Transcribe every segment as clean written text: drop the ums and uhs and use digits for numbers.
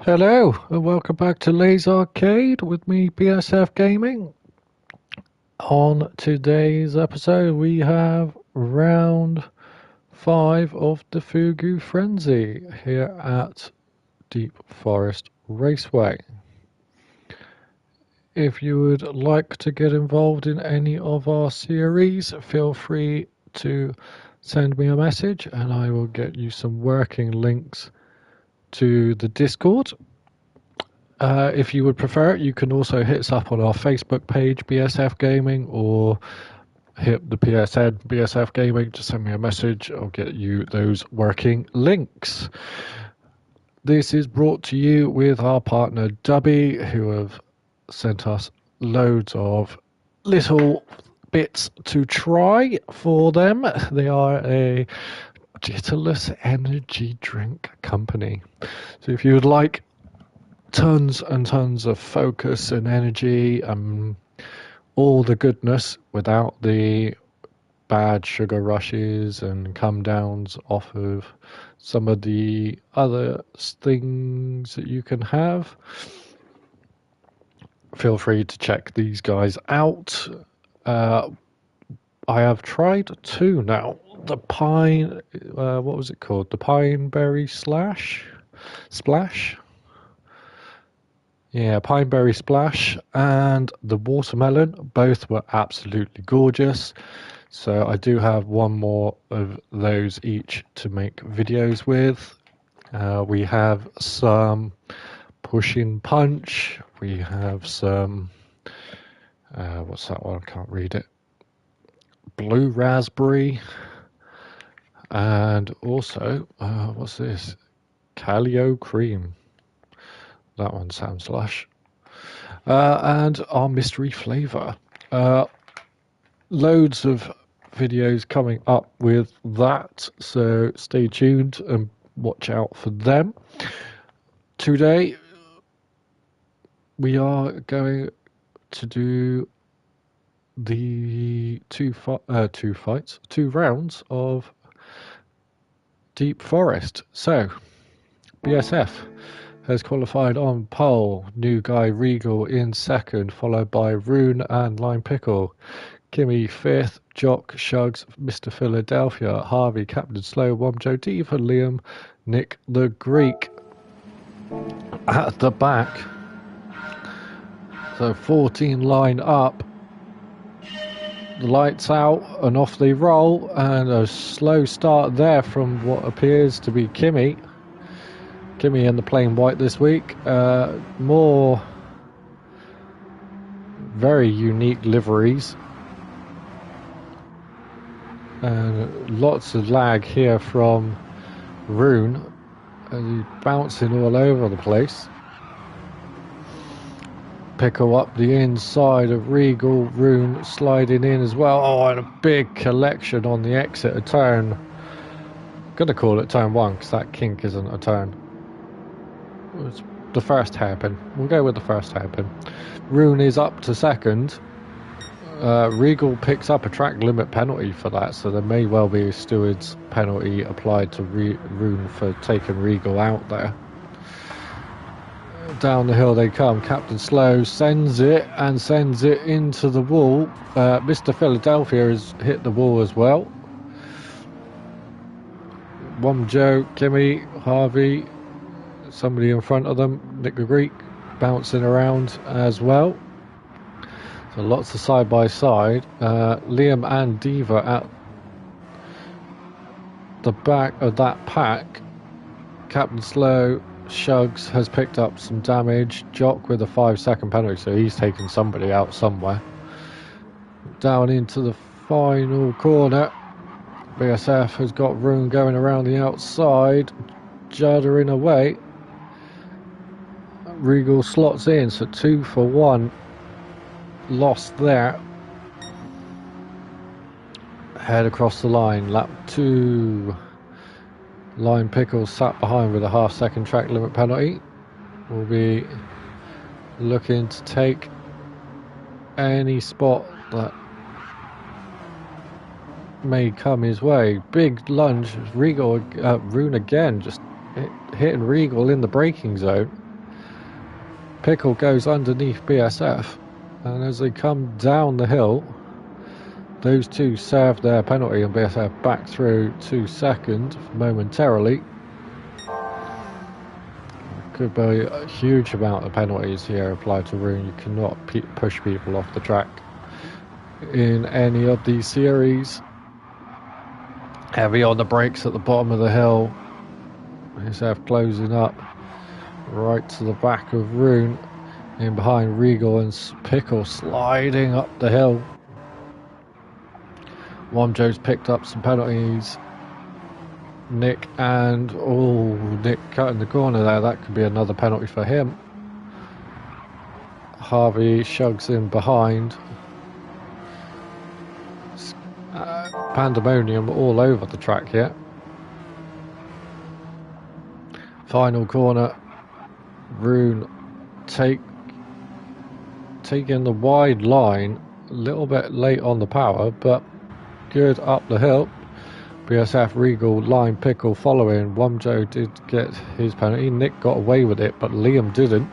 Hello and welcome back to LazArcade with me, BSF Gaming. On today's episode, we have round 5 of the FuguFrenzy here at Deep Forest Raceway. If you would like to get involved in any of our series, feel free to send me a message and I will get you some working links to the Discord. If you would prefer it, you can also hit us up on our Facebook page, BSF Gaming, or hit the PSN, BSF Gaming. Just send me a message. I'll get you those working links. This is brought to you with our partner, Dubby, who have sent us loads of little bits to try for them. They are a jitterless energy drink company. So if you would like tons and tons of focus and energy, all the goodness without the bad sugar rushes and come downs off of some of the other things that you can have, feel free to check these guys out. I have tried two now. The pine, what was it called? The Pineberry Splash? Yeah, Pineberry Splash and the Watermelon, both were absolutely gorgeous. So I do have one more of those each to make videos with. We have some Pushing Punch. We have some, what's that one? I can't read it. Blue Raspberry. And also, what's this? Calio Cream. That one sounds lush. And our mystery flavour. Loads of videos coming up with that, so stay tuned and watch out for them. Today, we are going to do the two rounds of Deep Forest. So, BSF has qualified on pole, New Guy Regal in second, followed by Rune and Lime Pickle. Kimmy fifth, Jock, Shugs, Mr. Philadelphia, Harvey, Captain Slow, Womjo, Diva, Liam, Nick the Greek. At the back, so 14 line up, the lights out and off they roll, and a slow start there from what appears to be Kimmy in the plain white this week. More very unique liveries. And lots of lag here from Rune. He's bouncing all over the place. Pickle up the inside of Regal. Rune sliding in as well. Oh, and a big collection on the exit of turn. I'm going to call it turn 1 because that kink isn't a turn. It's the first hairpin. We'll go with the first hairpin. Rune is up to second. Regal picks up a track limit penalty for that, so there may well be a steward's penalty applied to Rune for taking Regal out there. Down the hill they come. Captain Slow sends it into the wall. Mr. Philadelphia has hit the wall as well. Womjo, Kimmy, Harvey, somebody in front of them, Nick the Greek, bouncing around as well. So lots of side by side. Liam and Diva at the back of that pack. Captain Slow, Shugs has picked up some damage. Jock with a 5-second penalty, so he's taken somebody out somewhere. Down into the final corner. BSF has got Rune going around the outside, juddering away. Regal slots in, so 2 for 1 lost there. Head across the line, lap 2. Lime Pickles sat behind with a half-second track limit penalty. Will be looking to take any spot that may come his way. Big lunge, Rune again, just hitting Regal in the braking zone. Pickle goes underneath BSF, and as they come down the hill, those two serve their penalty and BSF back through to second momentarily. Could be a huge amount of penalties here applied to Rune. You cannot push people off the track in any of these series. Heavy on the brakes at the bottom of the hill. BSF closing up right to the back of Rune. In behind Regal and Pickle sliding up the hill. Womjo's picked up some penalties. Nick cutting the corner there. That could be another penalty for him. Harvey shugs in behind. Pandemonium all over the track here. Final corner. Rune taking the wide line, a little bit late on the power, but good up the hill. BSF, Regal, Lime, Pickle following. Womjo did get his penalty. Nick got away with it, but Liam didn't.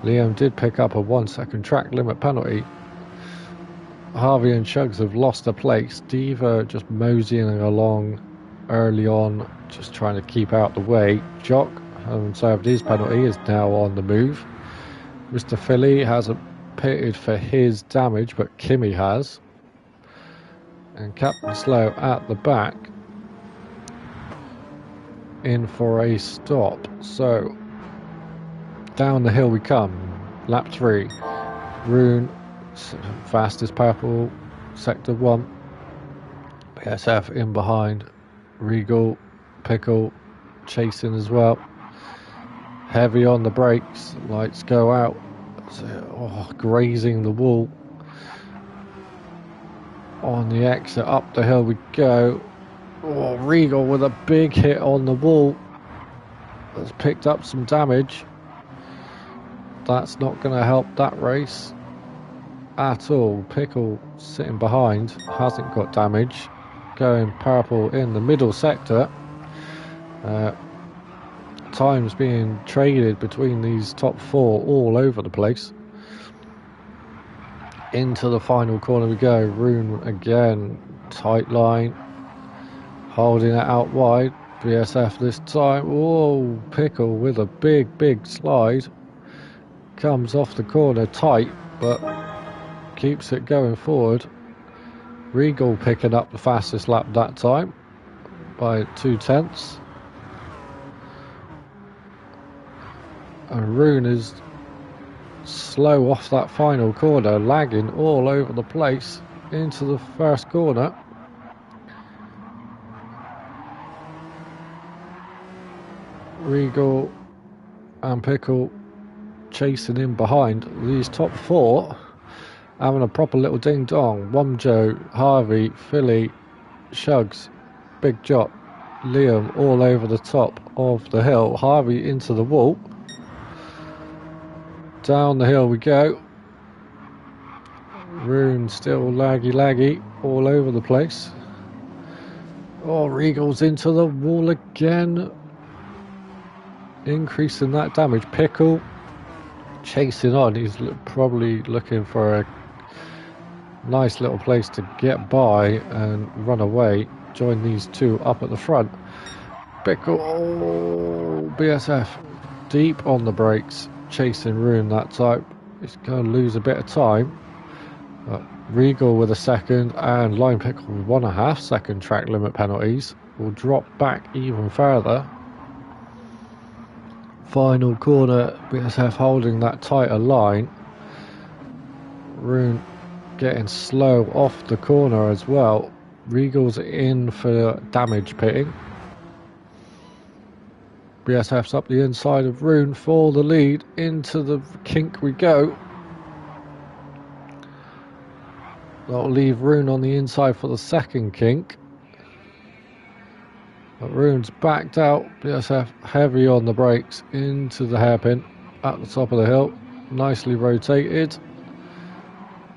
Liam did pick up a 1 second track limit penalty. Harvey and Shugs have lost their place. Deva just moseying along early on, just trying to keep out the way. Jock, having served his penalty, is now on the move. Mr. Philly hasn't pitted for his damage, but Kimmy has. And Captain Slow at the back in for a stop. So down the hill we come. Lap 3. Rune, fastest purple, sector 1. BSF in behind. Regal, Pickle chasing as well. Heavy on the brakes, lights go out. So, grazing the wall. On the exit, up the hill we go. Regal with a big hit on the wall. Has picked up some damage. That's not going to help that race at all. Pickle sitting behind, hasn't got damage. Going purple in the middle sector. Times being traded between these top 4 all over the place. Into the final corner we go. Rune again, tight line, holding it out wide. BSF this time. Whoa, Pickle with a big slide. Comes off the corner tight, but keeps it going forward. Regal picking up the fastest lap that time by 2/10. And Rune is slow off that final corner, lagging all over the place into the first corner. Regal and Pickle chasing in behind. These top 4 having a proper little ding dong. Womjo, Harvey, Philly, Shugs, Big Jock, Liam all over the top of the hill. Harvey into the wall. Down the hill we go. Rune still laggy all over the place. Regal's into the wall again, increasing that damage. Pickle chasing on. He's probably looking for a nice little place to get by and run away. Join these two up at the front. Pickle, BSF deep on the brakes. Chasing Rune that time. He's going to lose a bit of time. Regal with a second and Line Pickle with 1.5 second track limit penalties will drop back even further. Final corner, BSF holding that tighter line. Rune getting slow off the corner as well. Regal's in for damage pitting. BSF's up the inside of Rune for the lead. Into the kink we go. That'll leave Rune on the inside for the second kink. But Rune's backed out. BSF heavy on the brakes into the hairpin at the top of the hill. Nicely rotated.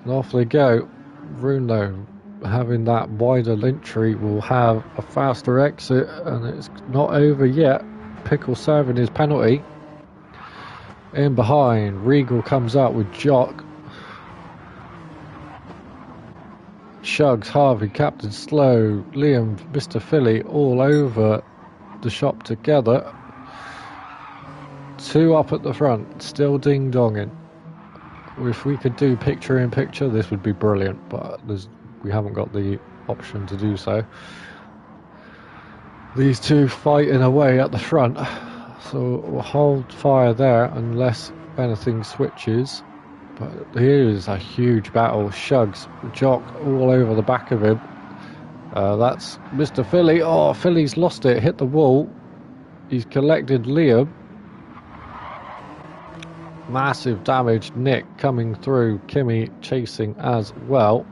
And off they go. Rune though, having that wider entry, will have a faster exit, and it's not over yet. Pickle serving his penalty. In behind, Regal comes out with Jock. Shugs, Harvey, Captain Slow, Liam, Mr. Philly all over the shop together. Two up at the front, still ding-donging. If we could do picture-in-picture, this would be brilliant, but we haven't got the option to do so. These two fighting away at the front, so we'll hold fire there unless anything switches. But here is a huge battle. Shugs, Jock all over the back of him. That's Mr. Philly. Oh, Philly's lost it, hit the wall. He's collected Liam. Massive damage. Nick coming through. Kimmy chasing as well.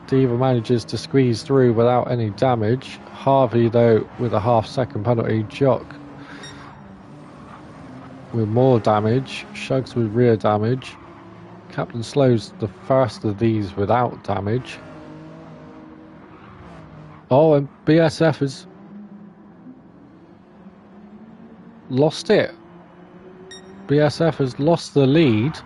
Deva manages to squeeze through without any damage. Harvey, though, with a half-second penalty. Jock with more damage. Shugs with rear damage. Captain Slow's the first of these without damage. Oh, and BSF has lost it. BSF has lost the lead.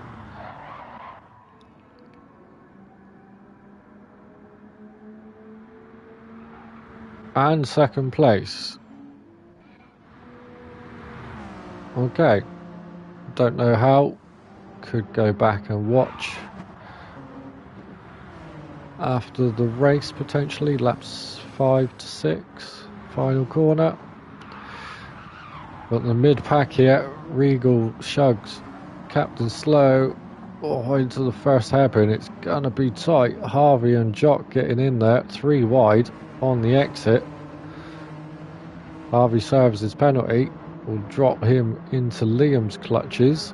And second place. Okay. Don't know how. Could go back and watch after the race potentially. Laps 5 to 6. Final corner. But the mid-pack here, Regal, Shugs, Captain Slow, into the first hairpin. It's going to be tight. Harvey and Jock getting in there, 3 wide on the exit. Harvey serves his penalty. Will drop him into Liam's clutches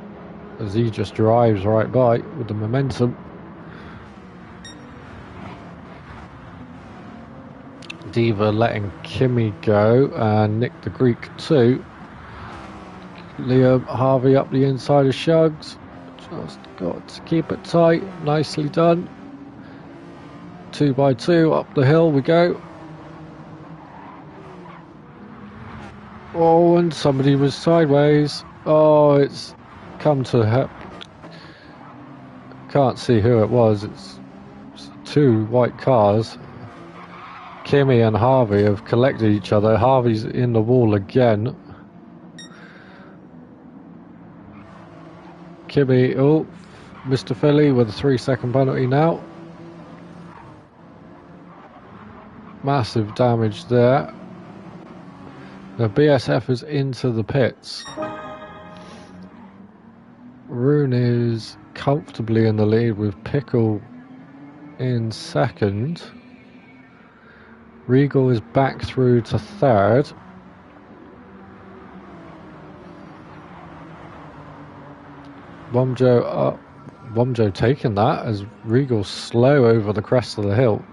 as he just drives right by with the momentum. Deva letting Kimmy go and Nick the Greek too. Liam, Harvey up the inside of Shugs. Just got to keep it tight. Nicely done. 2 by 2 up the hill we go. Oh, and somebody was sideways. Oh, it's come to help. Can't see who it was. It's 2 white cars. Kimmy and Harvey have collected each other. Harvey's in the wall again. Kimmy, oh, Mr. Philly with a 3-second penalty now. Massive damage there. The BSF is into the pits. Rune is comfortably in the lead with Pickle in second. Regal is back through to third. Womjo up. Womjo taking that as Regal slow over the crest of the hill.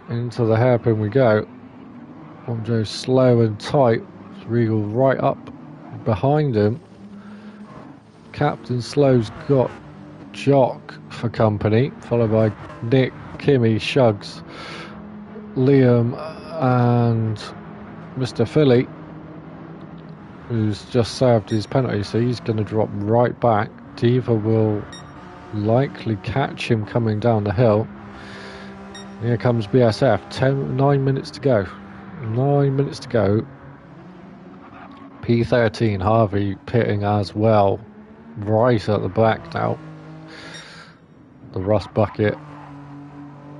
Into the hairpin we go. Womjo slow and tight. Regal right up behind him. Captain Slow's got Jock for company, followed by Nick, Kimmy, Shugs, Liam and Mr. Philly, who's just served his penalty, so he's going to drop right back. Deva will likely catch him coming down the hill. Here comes BSF. 9 minutes to go. 9 minutes to go. P13, Harvey pitting as well. Right at the back now. The rust bucket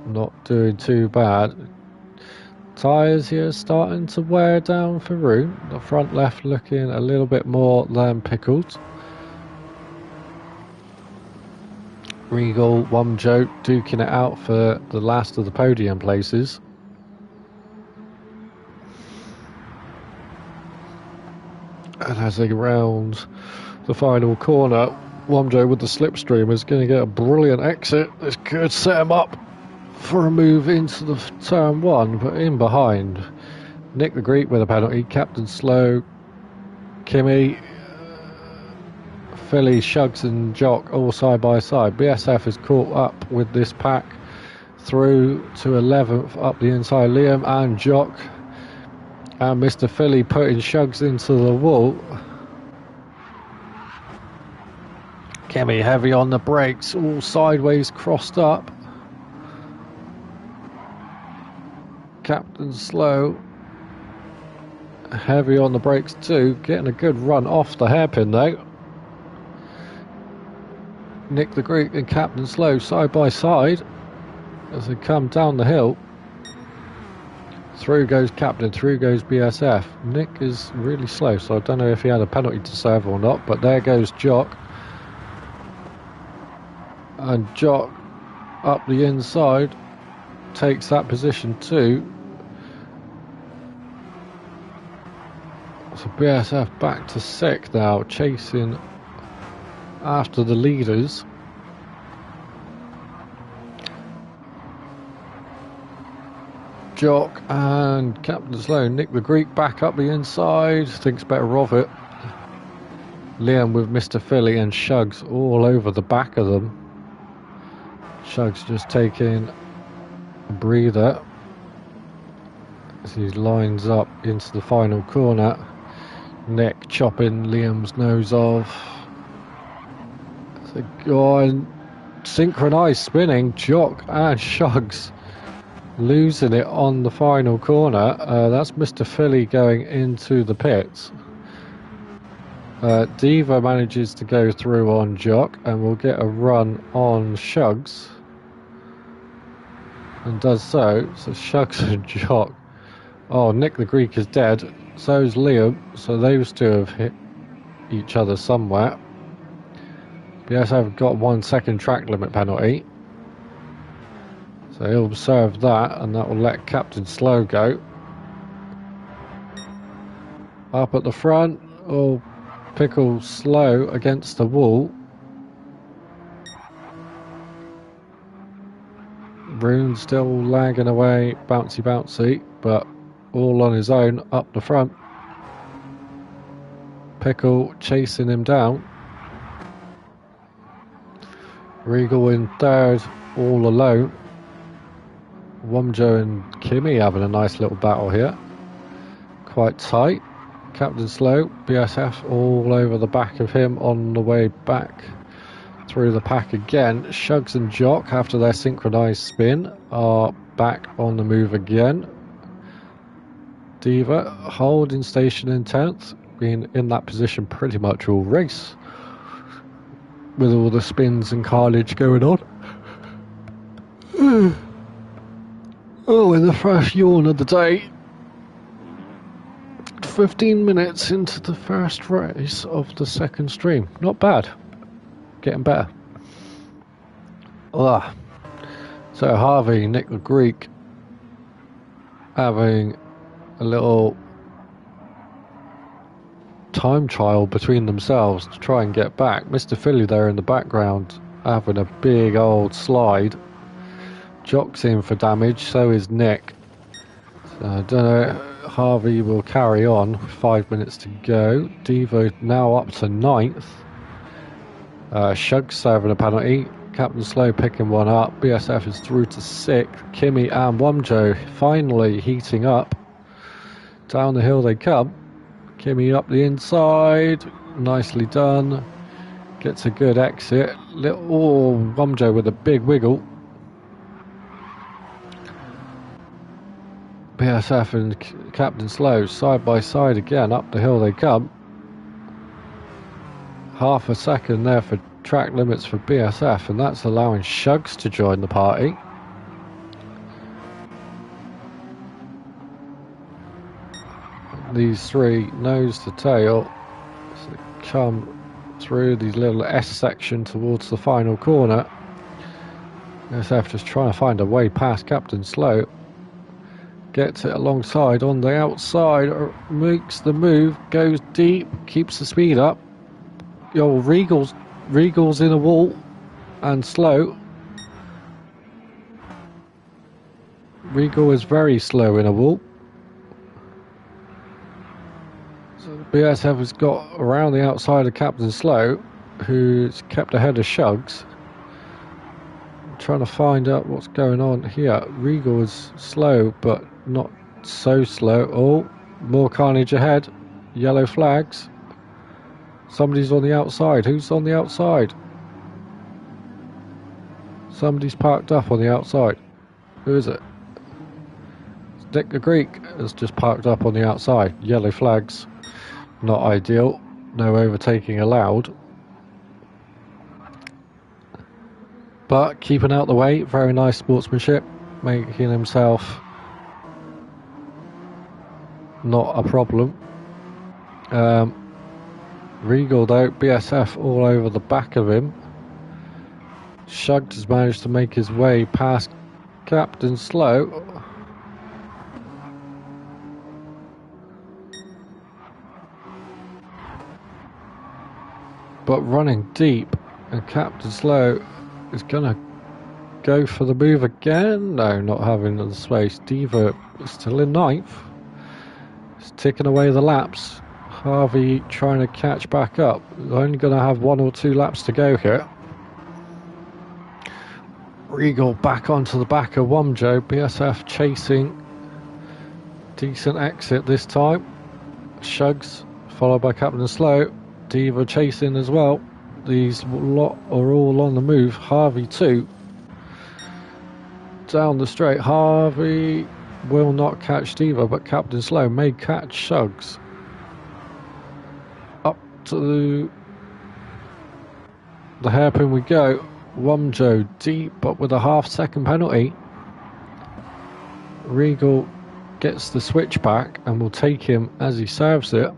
not doing too bad. Tyres here starting to wear down for Rune. The front left looking a little bit more than pickled. Regal, Womjo duking it out for the last of the podium places. And as they round the final corner, Womjo with the slipstream is going to get a brilliant exit. This could set him up for a move into the turn 1, but in behind, Nick the Greek with a penalty, Captain Slow, Kimmy, Philly, Shugs and Jock all side by side. BSF is caught up with this pack through to 11th up the inside. Liam and Jock and Mr. Philly putting Shugs into the wall. Kemi heavy on the brakes, all sideways crossed up. Captain Slow heavy on the brakes too, getting a good run off the hairpin though. Nick the Greek and Captain Slow side by side as they come down the hill. Through goes Captain, through goes BSF. Nick is really slow, so I don't know if he had a penalty to serve or not, but there goes Jock. And Jock up the inside takes that position too. So BSF back to 6th now, chasing after the leaders. Jock and Captain Slow. Nick the Greek back up the inside, thinks better of it. Liam with Mr. Philly and Shugs all over the back of them. Shugs just taking a breather as he lines up into the final corner. Nick chopping Liam's nose off. So go on, synchronised spinning. Jock and Shugs losing it on the final corner. That's Mr. Philly going into the pits. Deva manages to go through on Jock and will get a run on Shugs. And does so. So Shugs and Jock. Oh, Nick the Greek is dead. So is Liam. So those two have hit each other somewhere. BSF have got 1 second track limit penalty. So he'll serve that, and that will let Captain Slow go. Up at the front. Oh, Pickle Slow against the wall. Rune still lagging away, bouncy, but all on his own up the front. Pickle chasing him down. Regal in 3rd, all alone. Womjo and Kimi having a nice little battle here. Quite tight. Captain Slow, BSF all over the back of him on the way back through the pack again. Shugs and Jock, after their synchronised spin, are back on the move again. Deva holding station in 10th, being in that position pretty much all race with all the spins and carnage going on. Oh, in the first yawn of the day. 15 minutes into the first race of the second stream. Not bad. Getting better. So Harvey, Nick the Greek, having a little time trial between themselves to try and get back. Mr. Philly there in the background having a big old slide. Jock's in for damage, so is Nick. So I don't know, Harvey will carry on, 5 minutes to go. Devo now up to 9th. Shug serving a penalty. Captain Slow picking one up. BSF is through to 6th. Kimi and Womjo finally heating up. Down the hill they come. Kimi up the inside. Nicely done. Gets a good exit. Womjo with a big wiggle. BSF and Captain Slow side by side again, up the hill they come. Half a second there for track limits for BSF, and that's allowing Shugs to join the party. These three nose to tail come through the little S section towards the final corner. BSF just trying to find a way past Captain Slow. Gets it alongside on the outside, makes the move, goes deep, keeps the speed up. Regal's in a wall and Slow. Regal is very slow in a wall. So BSF has got around the outside of Captain Slow, who's kept ahead of Shugs. Trying to find out what's going on here. Regal is slow, but not so slow. Oh, more carnage ahead. Yellow flags. Somebody's on the outside. Who's on the outside? Somebody's parked up on the outside. Who is it? Nick the Greek has just parked up on the outside. Yellow flags. Not ideal. No overtaking allowed. But keeping out the way. Very nice sportsmanship. Making himself not a problem. Regal though, BSF all over the back of him. Shugged has managed to make his way past Captain Slow. But running deep, and Captain Slow is gonna go for the move again. No, not having the space. Deva is still in ninth. He's ticking away the laps. Harvey trying to catch back up. He's only gonna have 1 or 2 laps to go here. Regal back onto the back of Womjo. BSF chasing. Decent exit this time. Shugs followed by Captain Slow. Deva chasing as well. These lot are all on the move. Harvey too. Down the straight. Harvey will not catch Deva, but Captain Slow may catch Shugs. Up to the hairpin we go. Womjo deep, but with a half-second penalty. Regal gets the switch back and will take him as he serves it.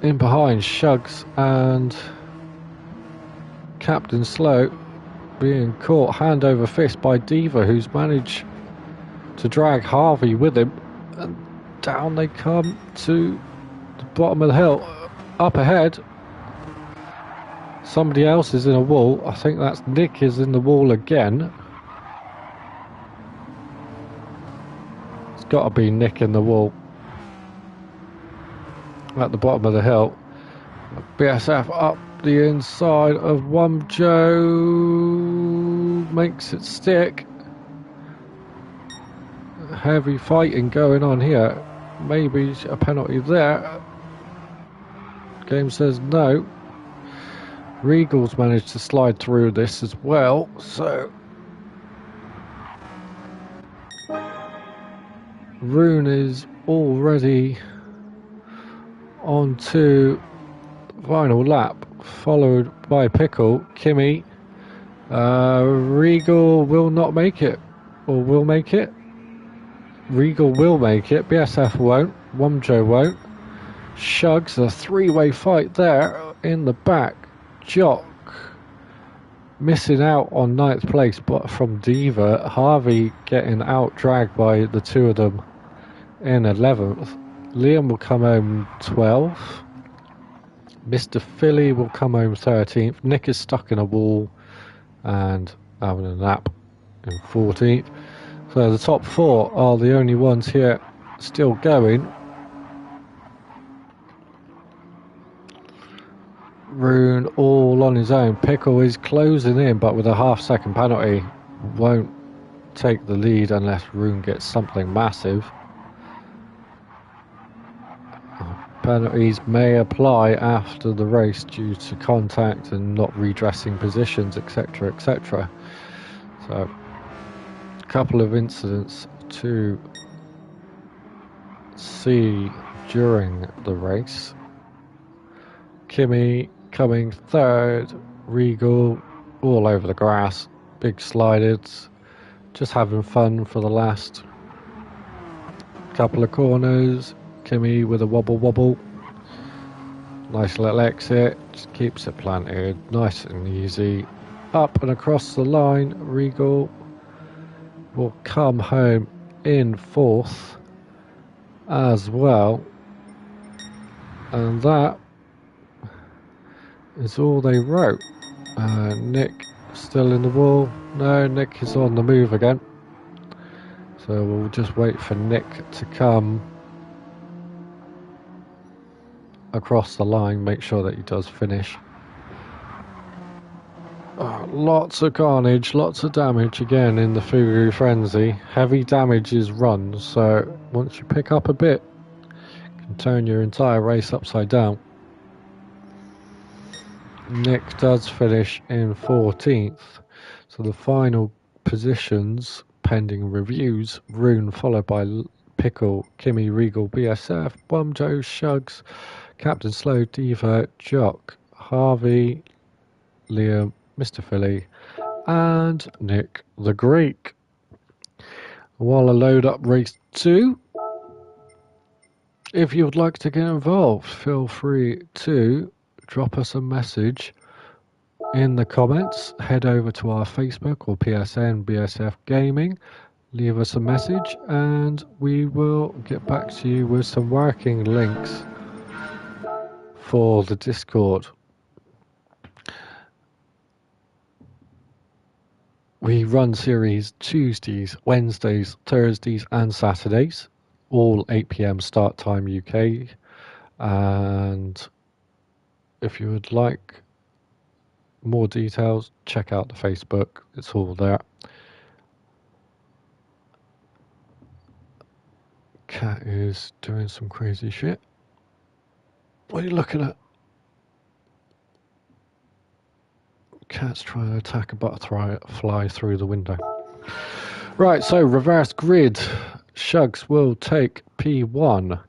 In behind, Shugs and Captain Slow being caught hand over fist by Deva, who's managed to drag Harvey with him. And down they come to the bottom of the hill. Up ahead, somebody else is in a wall. I think that's Nick is in the wall again. It's got to be Nick in the wall. At the bottom of the hill. BSF up the inside of Womjo. Makes it stick. Heavy fighting going on here. Maybe a penalty there. Game says no. Regal's managed to slide through this as well, so Rune is already on to final lap, followed by Pickle. Kimmy. Regal will not make it, or will make it. Regal will make it. BSF won't. Womjo won't. Shugs, a 3-way fight there in the back. Jock missing out on 9th place, but from Deva. Harvey getting out dragged by the two of them in 11th. Liam will come home 12th. Mr. Philly will come home 13th. Nick is stuck in a wall and having a nap in 14th. So the top 4 are the only ones here still going. Rune all on his own. Pickle is closing in, but with a half-second penalty won't take the lead unless Rune gets something massive. Penalties may apply after the race due to contact and not redressing positions, etc, etc. So a couple of incidents to see during the race. Kimmy coming 3rd. Regal all over the grass, big sliders, just having fun for the last couple of corners. Kimmy with a wobble. Nice little exit, just keeps it planted, nice and easy. Up and across the line. Regal will come home in 4th as well. And that is all they wrote. Nick still in the wall. No, Nick is on the move again. So we'll just wait for Nick to come across the line, make sure that he does finish. Lots of carnage, lots of damage again in the FuguFrenzy. Heavy damage is run, so once you pick up a bit, you can turn your entire race upside down. Nick does finish in 14th. So the final positions, pending reviews, Rune followed by Pickle, Kimmy, Regal, BSF, Bumjo, Shugs, Captain Slow, Diva, Jock, Harvey, Liam, Mr. Philly, and Nick the Greek. While I load up race 2, if you would like to get involved, feel free to drop us a message in the comments. Head over to our Facebook or PSN BSF Gaming, leave us a message, and we will get back to you with some working links for the Discord. We run series Tuesdays, Wednesdays, Thursdays and Saturdays, all 8 PM start time UK. And if you would like more details, check out the Facebook, it's all there. Cat is doing some crazy shit. What are you looking at? Cat's trying to attack a butterfly through the window. Right, so reverse grid. Shugs will take P1,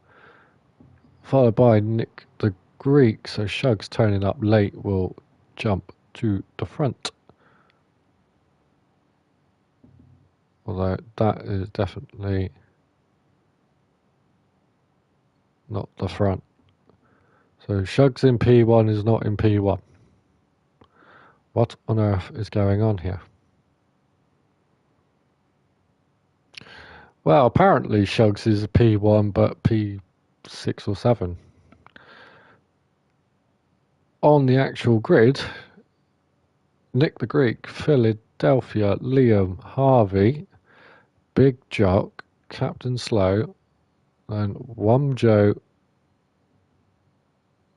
followed by Nick the Greek. So Shugs turning up late will jump to the front. Although that is definitely not the front. So Shugs in P1 is not in P1. What on earth is going on here? Well, apparently Shugs is a P1, but P6 or 7. On the actual grid, Nick the Greek, Philadelphia, Liam, Harvey, Big Jock, Captain Slow, and Wumjo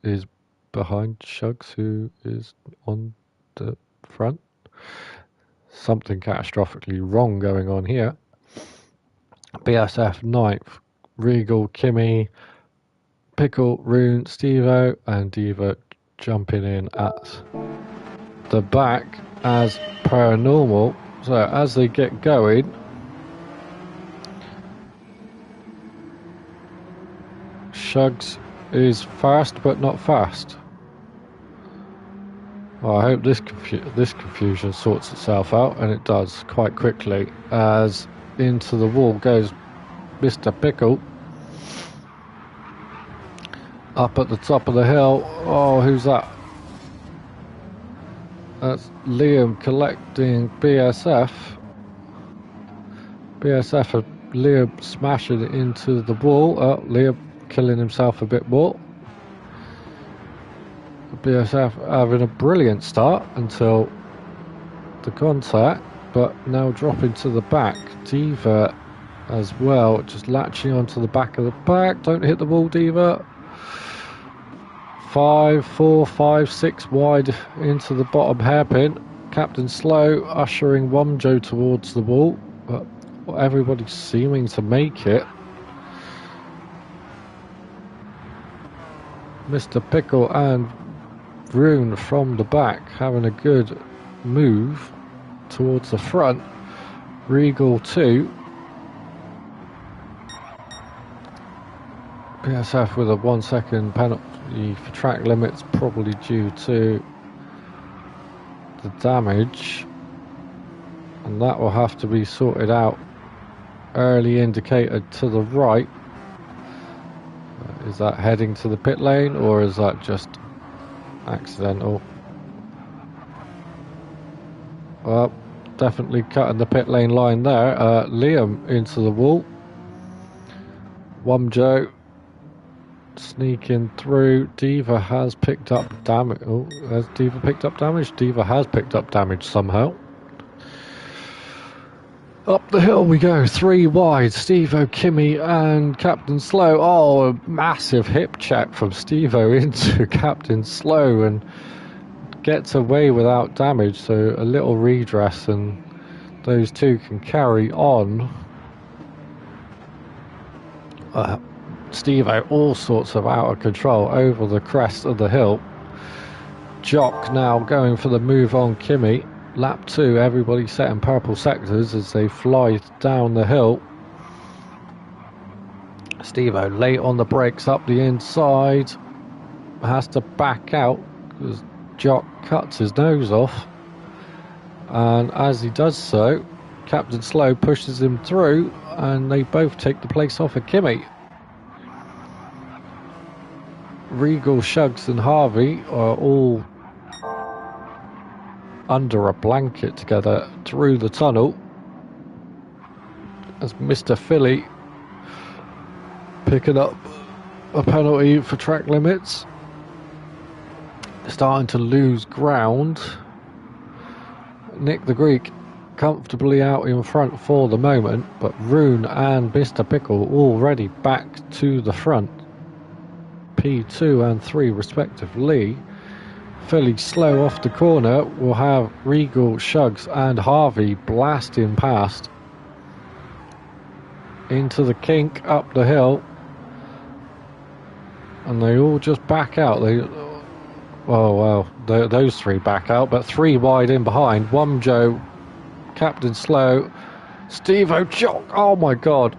is behind Shugs, who is on the front. Something catastrophically wrong going on here. BSF 9th, Regal, Kimmy, Pickle, Rune, Stevo, and Diva jumping in at the back as per normal. So as they get going, Shugs is fast but not fast. Well, I hope this confusion sorts itself out, and it does quite quickly, as into the wall goes Mr. Pickle. Up at the top of the hill. Oh, who's that? That's Liam collecting BSF. BSF and Liam smashing it into the wall. Oh, Liam killing himself a bit more. BSF having a brilliant start until the contact, but now dropping to the back. Diva as well, just latching onto the back of the pack. Don't hit the wall, Diva. 5, 4, 5, 6 wide into the bottom hairpin. Captain Slow ushering Wumjo towards the wall, but everybody's seeming to make it. Mr. Pickle and Rune from the back having a good move towards the front. Regal 2. BSF with a 1 second penalty for track limits, probably due to the damage, and that will have to be sorted out. Early indicator to the right. Is that heading to the pit lane, or is that just accidental? Well, definitely cutting the pit lane line there. Liam into the wall. Wumjo sneaking through. Diva has picked up damage. Oh, has Diva picked up damage? Diva has picked up damage somehow. Up the hill we go, 3 wide. Stevo, Kimmy and Captain Slow. Oh, a massive hip check from Stevo into Captain Slow, and gets away without damage, so a little redress and those two can carry on. Stevo all sorts of out of control over the crest of the hill. Jock now going for the move on Kimi. Lap 2, everybody set in purple sectors as they fly down the hill. Steve-O late on the brakes up the inside. Has to back out because Jock cuts his nose off. And as he does so, Captain Slow pushes him through and they both take the place off of Kimi. Regal, Shugs and Harvey are all under a blanket together through the tunnel as Mr. Philly picking up a penalty for track limits. Starting to lose ground. Nick the Greek comfortably out in front for the moment, but Rune and Mr. Pickle already back to the front. P2 and 3 respectively. Philly slow off the corner. We'll have Regal, Shugs and Harvey blasting past into the kink up the hill, and they all just back out. Those 3 back out, but 3 wide in behind. Wumjo, Captain Slow, Steve-O, Jock. Oh my god,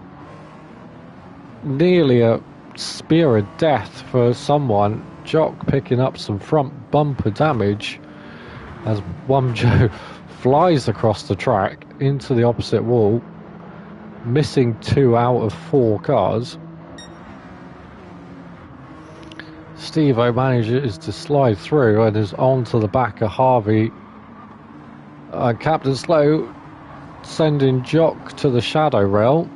nearly a spear of death for someone. Jock picking up some front bumper damage as Wumjo flies across the track into the opposite wall, missing 2 out of 4 cars. Steve-O manages to slide through and is onto the back of Harvey. Captain Slow sending Jock to the shadow rail.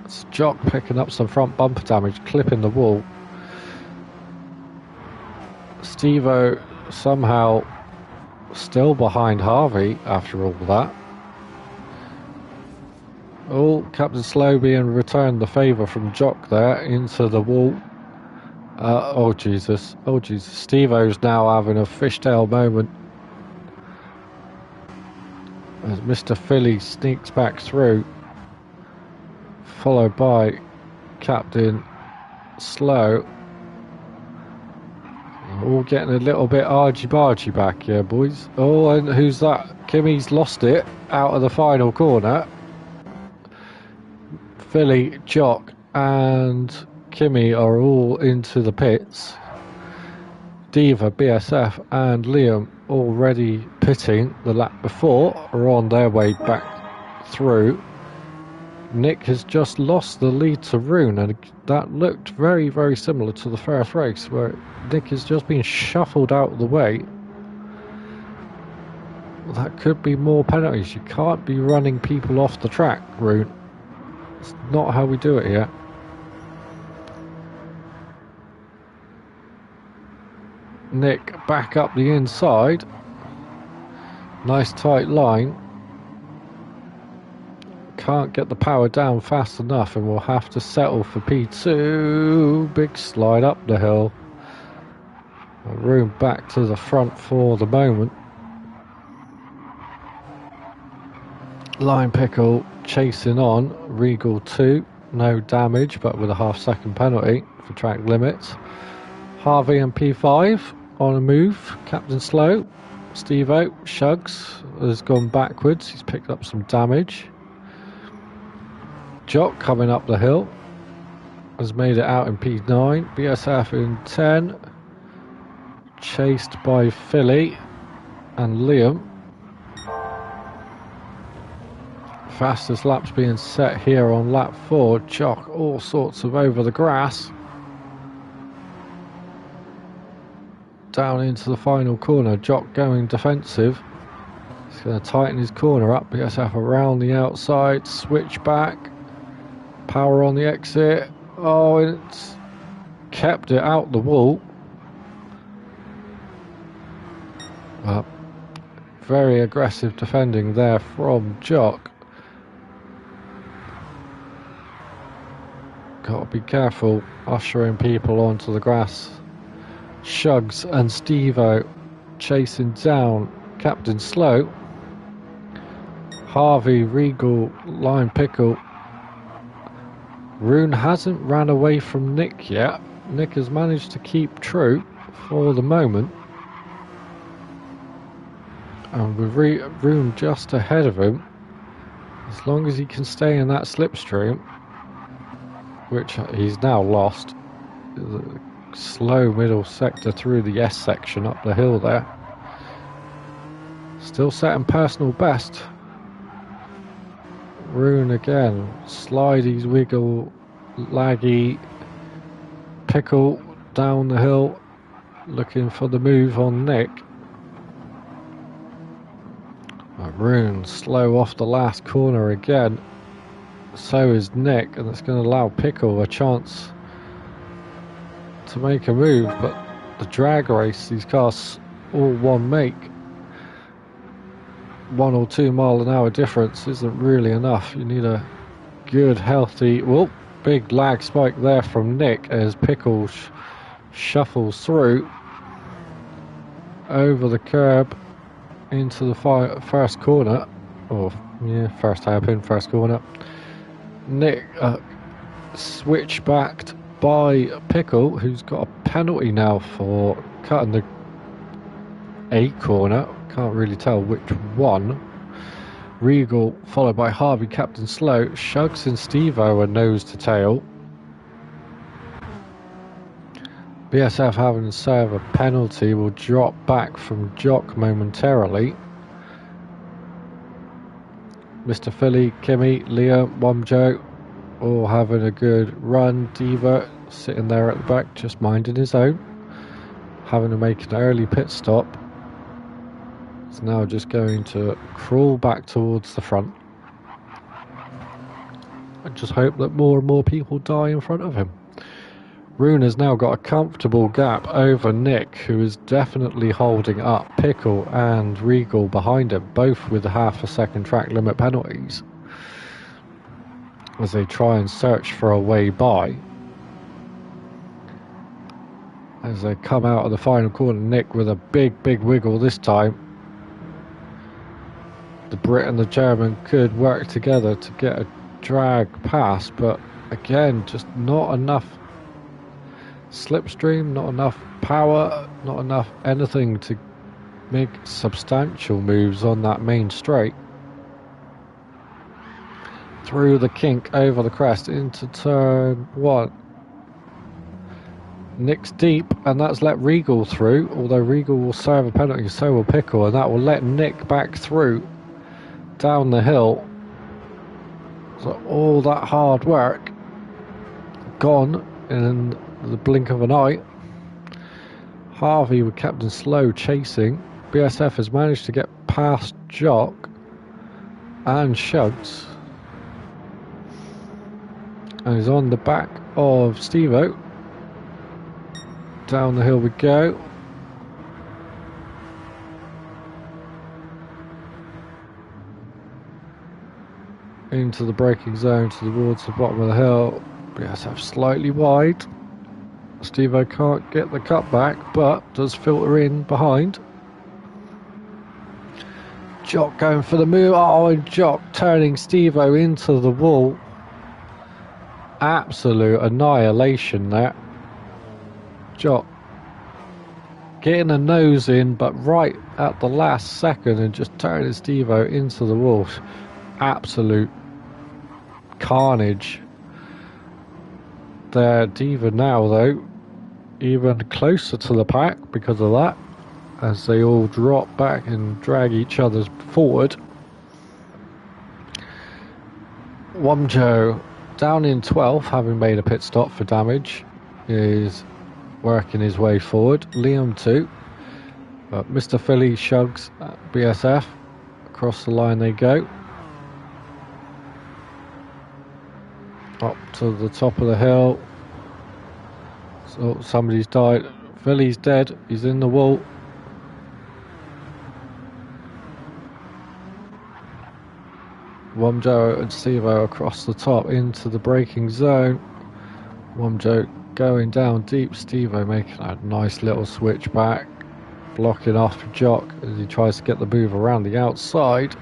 It's Jock picking up some front bumper damage, clipping the wall. Steve-O somehow still behind Harvey after all that. Oh, Captain Slow being returned the favour from Jock there into the wall. Oh Jesus, Steve-O's now having a fishtail moment as Mr. Philly sneaks back through, followed by Captain Slow. All getting a little bit argy-bargy back here, boys. Oh, and who's that? Kimi's lost it out of the final corner. Philly, Jock and Kimi are all into the pits. Diva, BSF and Liam, already pitting the lap before, are on their way back through. Nick has just lost the lead to Rune, and that looked very, very similar to the first race where Nick has just been shuffled out of the way. That could be more penalties. You can't be running people off the track, Rune. It's not how we do it here. Nick back up the inside. Nice tight line. Can't get the power down fast enough and we'll have to settle for P2. Big slide up the hill. Room back to the front for the moment. Line Pickle chasing on. Regal 2. No damage but with a half-second penalty for track limits. Harvey and P5 on a move. Captain Slow. Steve-O, Shugs has gone backwards. He's picked up some damage. Jock coming up the hill has made it out in P9. BSF in 10. Chased by Philly and Liam. Fastest laps being set here on lap 4. Jock all sorts of over the grass. Down into the final corner. Jock going defensive. He's going to tighten his corner up. BSF around the outside. Switch back. Power on the exit. Oh, it's kept it out the wall. Very aggressive defending there from Jock. Got to be careful ushering people onto the grass. Shugs and Steve-O chasing down Captain Slow. Harvey, Regal, Line Pickle Rune hasn't ran away from Nick yet. Nick has managed to keep true for the moment. And with Rune just ahead of him, as long as he can stay in that slipstream, which he's now lost, the slow middle sector through the S section up the hill there. Still setting personal best. Rune again, slidey, wiggle, laggy, Pickle down the hill, looking for the move on Nick. Rune slow off the last corner again. So is Nick, and it's going to allow Pickle a chance to make a move, but the drag race, these cars all one make. 1 or 2 mile an hour difference isn't really enough. You need a good, healthy... Well, big lag spike there from Nick as Pickle shuffles through over the curb into the first corner. Oh, yeah, first hairpin, first corner. Nick switch-backed by Pickle, who's got a penalty now for cutting the A corner. Can't really tell which one. Regal followed by Harvey, Captain Slow. Shugs and Steve-O are nose to tail. BSF having to serve a penalty will drop back from Jock momentarily. Mr. Philly, Kimmy, Liam, Womjo all having a good run. Diva sitting there at the back just minding his own. Having to make an early pit stop. He's now just going to crawl back towards the front. I just hope that more and more people die in front of him. Rune has now got a comfortable gap over Nick, who is definitely holding up Pickle and Regal behind him, both with half a second track limit penalties, as they try and search for a way by. As they come out of the final corner, Nick with a big wiggle this time. The Brit and the German could work together to get a drag pass, but again, just not enough slipstream, not enough power, not enough anything to make substantial moves on that main straight. Through the kink, over the crest, into turn 1. Nick's deep, and that's let Regal through, although Regal will serve a penalty, so will Pickle, and that will let Nick back through down the hill. So all that hard work gone in the blink of an eye. Harvey with Captain Slow chasing. BSF has managed to get past Jock and Shugs, and is on the back of Steve-O. Down the hill we go. Into the braking zone towards the bottom of the hill. BSF slightly wide. Steve-O can't get the cut back, but does filter in behind. Jock going for the move. Oh, and Jock turning Steve-O into the wall. Absolute annihilation there. Jock getting a nose in, but right at the last second, and just turning Steve-O into the wall. Absolute carnage there. Diva now, though, even closer to the pack because of that, as they all drop back and drag each other forward. Womjo down in 12th, having made a pit stop for damage, is working his way forward. Liam too. But Mr. Philly, Shugs, BSF, across the line they go. Up to the top of the hill. So somebody's died. Philly's dead. He's in the wall. Womjo and Steve-O across the top into the braking zone. Womjo going down deep. Steve-O making a nice little switch back, blocking off Jock as he tries to get the move around the outside.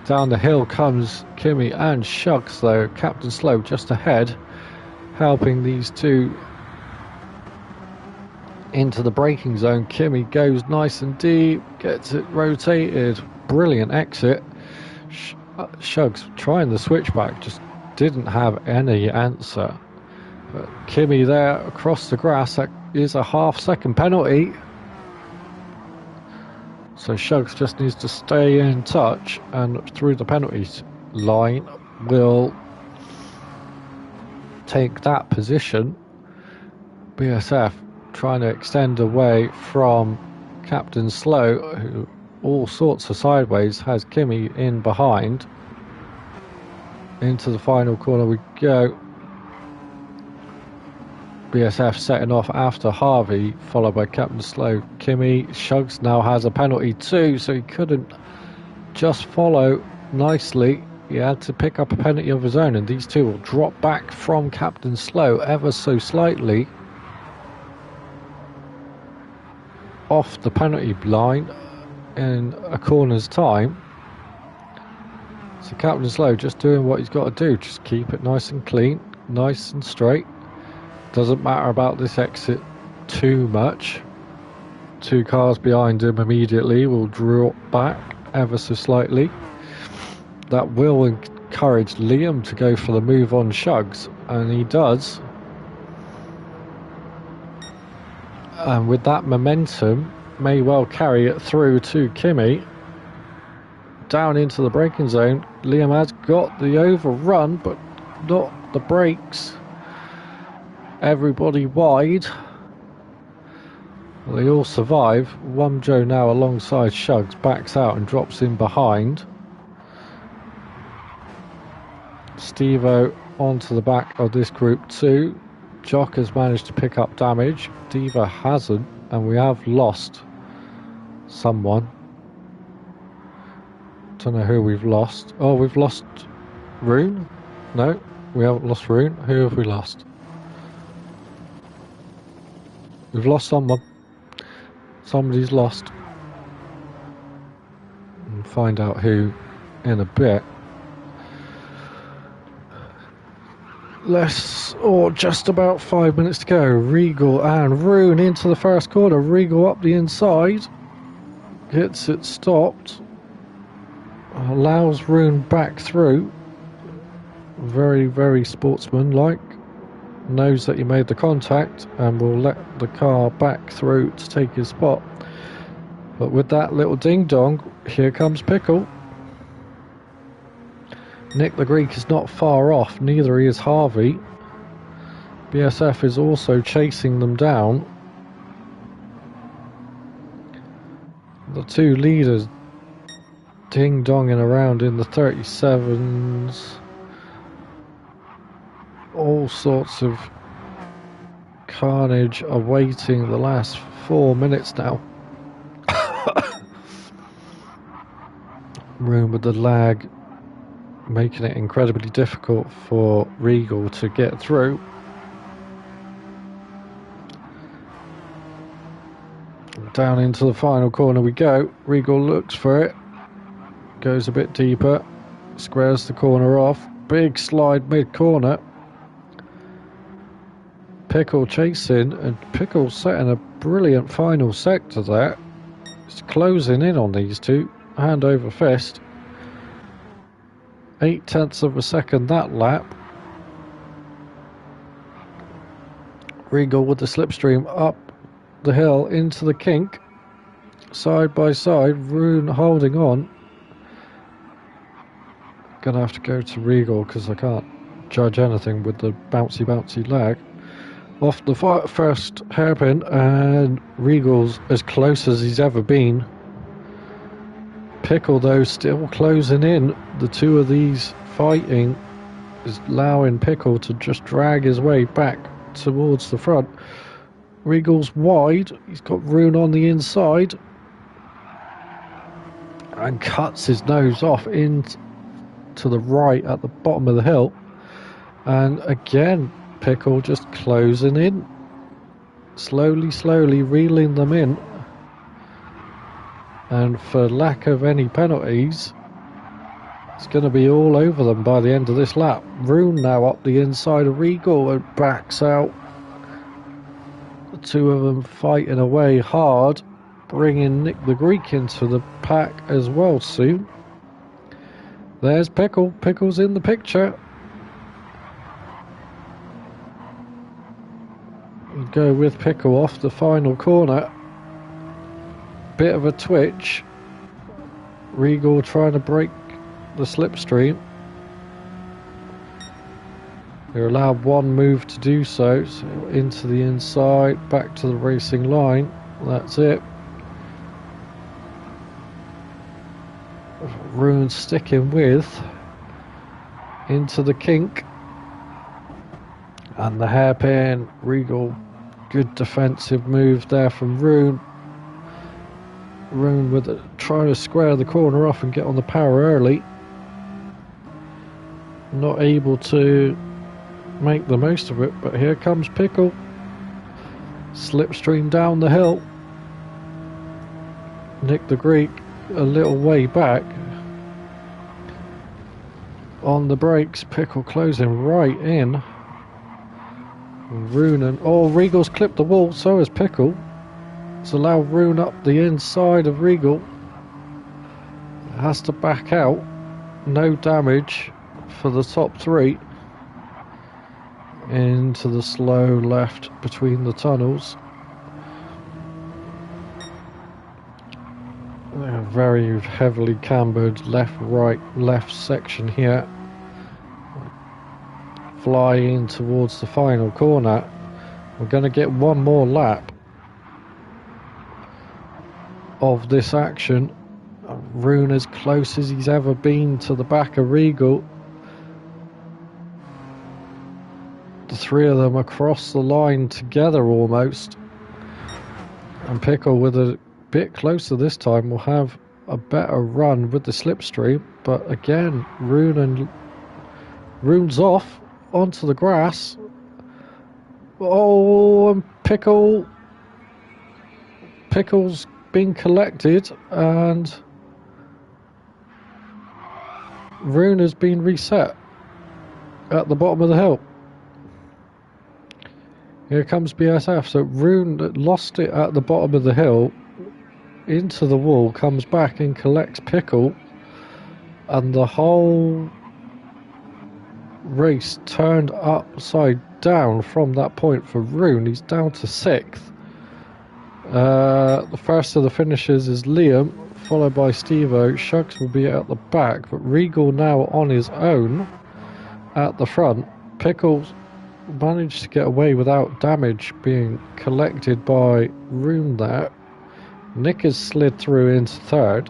Down the hill comes Kimmy and Shugs, though. Captain Slow just ahead. helping these two into the braking zone. Kimi goes nice and deep, gets it rotated, brilliant exit. Shugs trying the switchback, just didn't have any answer. But Kimi there across the grass, that is a half-second penalty. So Shugs just needs to stay in touch, and through the penalties line will take that position. BSF trying to extend away from Captain Slow, who all sorts of sideways has Kimi in behind. Into the final corner we go. BSF setting off after Harvey, followed by Captain Slow. Kimi, Shugs now has a penalty too, so he couldn't just follow nicely. He had to pick up a penalty of his own, and these two will drop back from Captain Slow ever so slightly off the penalty line in a corner's time. So Captain Slow just doing what he's got to do, just keep it nice and clean, nice and straight. Doesn't matter about this exit too much. Two cars behind him immediately will drop back ever so slightly. That will encourage Liam to go for the move on Shugs, and he does. And with that momentum, may well carry it through to Kimi. Down into the braking zone. Liam has got the overrun, but not the brakes. Everybody wide. Well, they all survive. Wumjo now alongside Shugs backs out and drops in behind. Stevo onto the back of this group too. Jock has managed to pick up damage. Diva hasn't, and we have lost someone. Don't know who we've lost. Oh, we've lost Rune? No, we haven't lost Rune. Who have we lost? We've lost someone. Somebody's lost. We'll find out who in a bit. Just about 5 minutes to go. Regal and Rune into the first corner. Regal up the inside. Gets it stopped. Allows Rune back through. Very, very sportsmanlike. Knows that he made the contact and will let the car back through to take his spot. But with that little ding dong, here comes Pickle. Nick the Greek is not far off, neither is Harvey. BSF is also chasing them down. The two leaders ding donging around in the 37s. All sorts of carnage awaiting the last 4 minutes now. Room with the lag, making it incredibly difficult for Regal to get through. Down into the final corner we go. Regal looks for it, goes a bit deeper, squares the corner off. Big slide mid-corner. Pickle chasing, and Pickle setting a brilliant final sector there. It's closing in on these two, hand over fist. 0.8 of a second that lap. Regal with the slipstream up the hill into the kink. Side by side, Rune holding on. Gonna have to go to Regal because I can't judge anything with the bouncy lag. Off the first hairpin, and Regal's as close as he's ever been. Pickle though still closing in. The two of these fighting is allowing Pickle to just drag his way back towards the front. Regal's wide, he's got Rune on the inside and cuts his nose off in to the right at the bottom of the hill. And again, Pickle just closing in, slowly reeling them in, and for lack of any penalties, It's going to be all over them by the end of this lap. Rune now up the inside of Regal and backs out. The two of them fighting away hard, bringing Nick the Greek into the pack as well soon. There's Pickle. Pickle's in the picture. We'll go with Pickle off the final corner. Bit of a twitch. Regal trying to break the slipstream. They're allowed one move to do so. So into the inside, back to the racing line. That's it. Rune sticking with into the kink. And the hairpin. Regal, good defensive move there from Rune. Rune with it, trying to square the corner off and get on the power early. Not able to make the most of it, but here comes Pickle. Slipstream down the hill. Nick the Greek a little way back. On the brakes, Pickle closing right in. Rune and... oh, Regal's clipped the wall, so has Pickle. It's allowed Rune up the inside of Regal. Has to back out. No damage for the top three. Into the slow left between the tunnels. A very heavily cambered left, right, left section here. Fly in towards the final corner. We're going to get one more lap of this action. Rune as close as he's ever been to the back of Regal. The three of them across the line together almost. And Pickle with a bit closer this time will have a better run with the slipstream. But again, Rune's off onto the grass. Oh, and Pickle's been collected, and Rune has been reset at the bottom of the hill. Here comes BSF. So Rune lost it at the bottom of the hill, into the wall, comes back and collects Pickle, and the whole race turned upside down from that point for Rune. He's down to 6th. The first of the finishers is Liam, followed by Steve-O. Shugs will be at the back, but Regal now on his own at the front. Pickles managed to get away without damage being collected by Rune there. Nick has slid through into 3rd.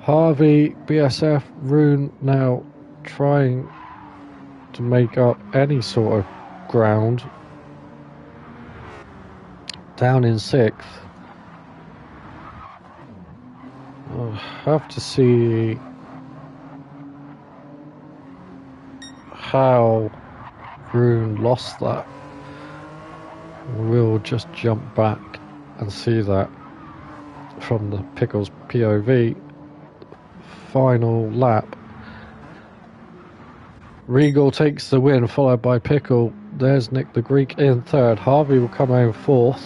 Harvey, BSF, Rune now trying to make up any sort of ground. Down in 6th. I'll have to see how Rune lost that. We'll just jump back and see that from the Pickles POV. Final lap. Regal takes the win, followed by Pickle. There's Nick the Greek in 3rd. Harvey will come home 4th.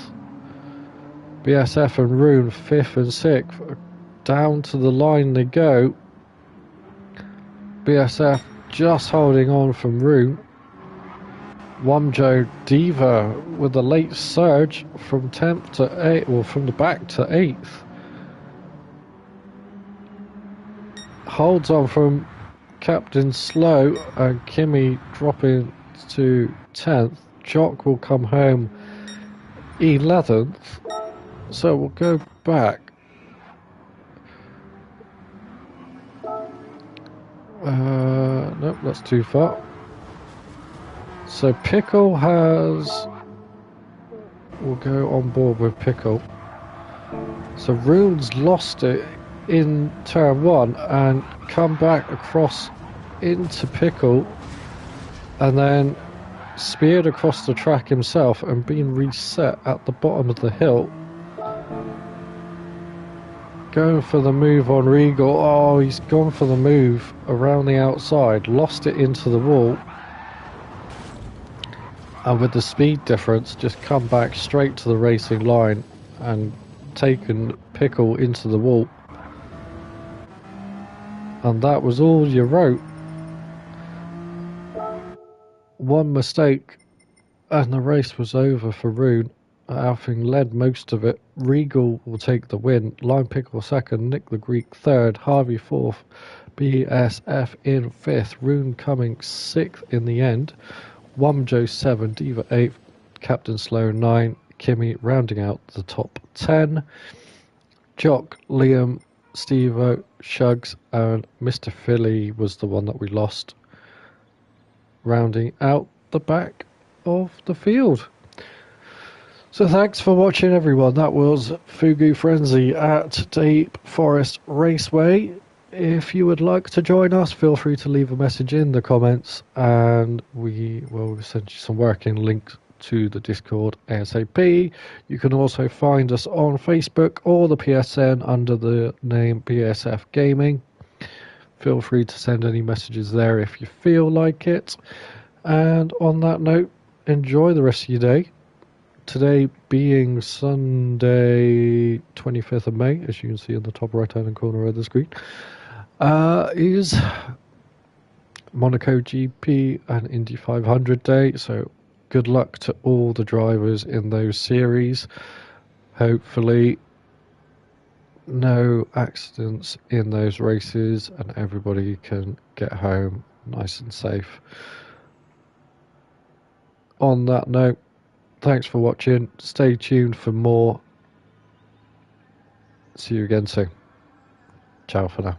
BSF and Rune 5th and 6th. Down to the line they go. BSF just holding on from Rune. Wamjo Diva with a late surge from 10th to 8th, or from the back to 8th. Holds on from Captain Slow, and Kimmy dropping to 10th. Jock will come home 11th. So we'll go back. Nope, that's too far. So Pickle has... we'll go on board with Pickle. So Rune's lost it in turn 1 and come back across into Pickle, and then speared across the track himself and been reset at the bottom of the hill. Going for the move on Regal. Oh, he's gone for the move around the outside, lost it into the wall, and with the speed difference just come back straight to the racing line and taken Pickle into the wall. And that was all you wrote. One mistake and the race was over for Rune, having led most of it. Regal will take the win, Lime Pickle second, Nick the Greek third, Harvey fourth, BSF in fifth, Rune coming sixth in the end, Wumjo 7, Diva 8, Captain Slow 9, Kimmy rounding out the top 10. Jock, Liam, Stevo, Shugs, and Mr. Philly was the one that we lost, rounding out the back of the field. So thanks for watching, everyone. That was FuguFrenzy at Deep Forest Raceway. If you would like to join us, feel free to leave a message in the comments and we will send you some working links to the Discord ASAP. You can also find us on Facebook or the PSN under the name BSF Gaming. Feel free to send any messages there if you feel like it. And on that note, enjoy the rest of your day. Today being Sunday 25th of May, as you can see in the top right hand corner of the screen, is Monaco GP and Indy 500 day. So good luck to all the drivers in those series. Hopefully no accidents in those races and everybody can get home nice and safe. On that note, thanks for watching. Stay tuned for more. See you again soon. Ciao for now.